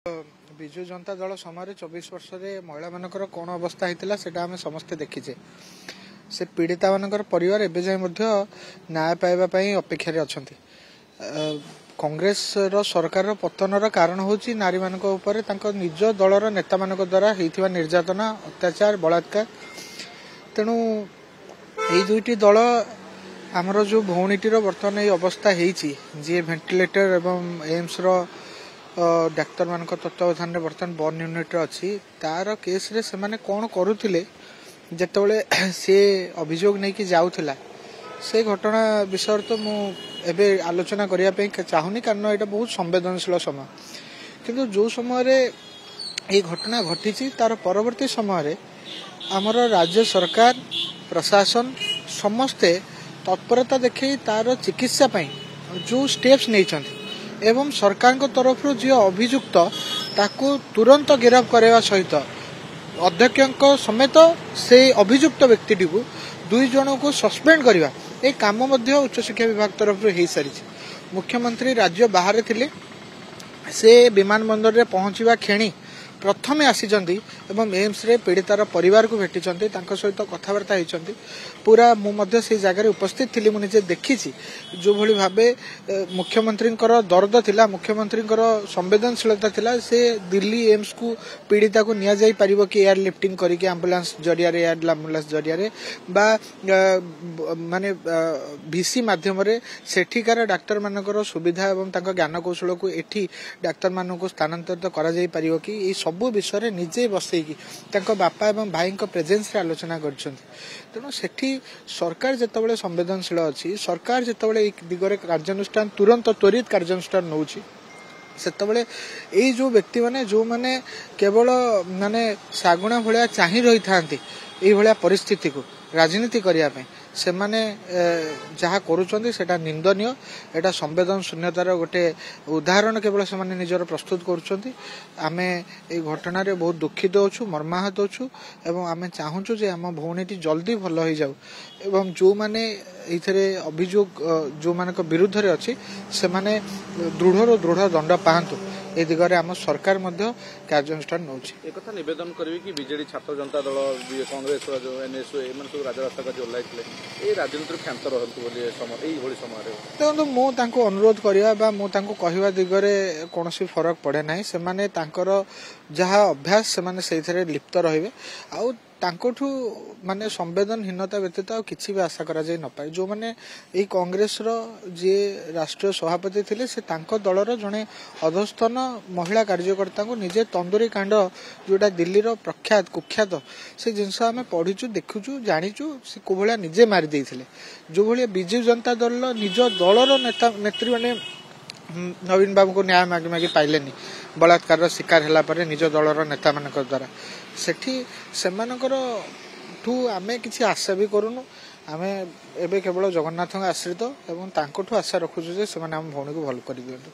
विजु जनता दल समय 24 वर्ष महिला मानकर कौन अवस्था होता है आम समस्ते देखीचे से पीड़िता मानकर परिवार एवं जाए न्याय पाइबापी अपेक्षा अच्छा कांग्रेस सरकार पतनर कारण हूँ नारी मान निज दलर नेता मान द्वारा होता निर्यातना अत्याचार बलात्कार तेणु यही दुईटी दल आमर जो भौणीटीर बर्तमान ये अवस्था जी भेंटिलेटर एवं एम्स डाक्तर मान तत्वावधान बर्तमान बर्न यूनिट अच्छी तार केस रे से माने कौन करुले जिते सी अभियोग नहीं कि जाऊला से घटना विषय तो मुझे आलोचना करने चाहूनी कारण यहाँ बहुत संवेदनशील समय किंतु जो समय ये घटना घटी तार परवर्ती समय आमर राज्य सरकार प्रशासन समस्ते तत्परता देखे तार चिकित्सा जो स्टेप्स नहीं एवं सरकार तरफ जी अभियुक्त ताकू तुरंत गिरफ्त करवा सहित अध्यक्ष समेत से अभियुक्त व्यक्ति को 2 जन को सस्पेंड करवा ये काम उच्च शिक्षा विभाग तरफ हो सारी मुख्यमंत्री राज्य बाहर थिले से विमान बंदर रे पहुंचवा खेणी प्रथमे आसीचंती एवं एम्स रे पीड़ितार परिवार को भेटी सहित कथबार्ता होती पूरा मुझे से जगह उपस्थित थी मुझे देखी जो भली भावे मुख्यमंत्री दर्द थिला मुख्यमंत्री संवेदनशीलता थिला से दिल्ली एम्स को पीड़िता को निया जाई परिबो कि एयर लिफ्टिंग करके एम्बुलेंस जरिया रे एयर एम्बुलेंस जरिया रे बा माने भिसी माध्यम रे सेठिकार डाक्टर मानकर सुविधा एवं तांका ज्ञान कौशल को एठी डाक्तर मान को स्थानांतरित करा जाई परिबो कि ये सबु विषय निजे बसईकी बापा एवं भाई प्रेजेंस रे आलोचना करछंती तेणु सेठी सरकार जितेबाला संवेदनशील अच्छी सरकार जितेबाला एक दिगरे कार्यानुष्ठान तुरंत त्वरित कार्यानुष्ठान नौछि सेतबले एई जो व्यक्ति माने जो माने केवल माने सागुणा भलिया चाहि रही थांती एई भलिया परिस्थिति को राजनीति करिया पे से माने जहा करूचंती सेटा निंदनीय एटा संवेदन शून्यतार गोटे उदाहरण केवल से माने निजर प्रस्तुत करूचंती आमे ए घटना रे बहुत दुखित होछु मर्माहत होछु एवं आमे चाहूछु जे हम भौणीटी जल्दी भल हो जाऊ एवं जो माने इथरे अभियोग जो मानक विरुद्ध रे अछि से माने दृढ़ दंड पाहंतु ए दिगरे आम सरकार मध्य कार्यानुष्ठान नौछि एक कथा निवेदन करबी कि बीजेडी छात्र जनता दल कांग्रेस जो एनएसओ एमन सब राजरास्ता का ओल्लाइले ए राजनीति क्षांत रहंतु बोली समय एई भली समय रे तो मो तांको अनुरोध करिया बा मो तांको कहिवा दिगरे कोनोसी फरक पड़े नाही से माने तांकर जहा अभ्यास से माने सेइथरे लिप्त रहिबे आउ तांकोठू माने संवेदनहीनता व्यतीत आ किछि भी आशा करा जाय न पाए जो माने ए कांग्रेस रो जे राष्ट्रीय सभापति थिले से तांको दलर जने अधस्थन महिला कार्यकर्ता को निजे तंदूरी कांड जोटा दिल्ली रो प्रख्यात कुख्यात से जिनस आमे पढिचु देखुचु जानिचु से कोभलिया निजे मारि देइथिले जो भलिया बिजु जनता दल निज दलर नेता नेत्री माने नवीन बाबू को न्याय मागी मागी पाइलेनी बलात्कार शिकार होला परे निज दलर नेता मानक द्वारा सेठी सेमानकर ठू आमे किछि आशा भी करूनु आमे एबे केवल जगन्नाथ आश्रित एवं तांकोठू आशा रखुछु जे सेमाने हम भौणी को भल करि दियंतु।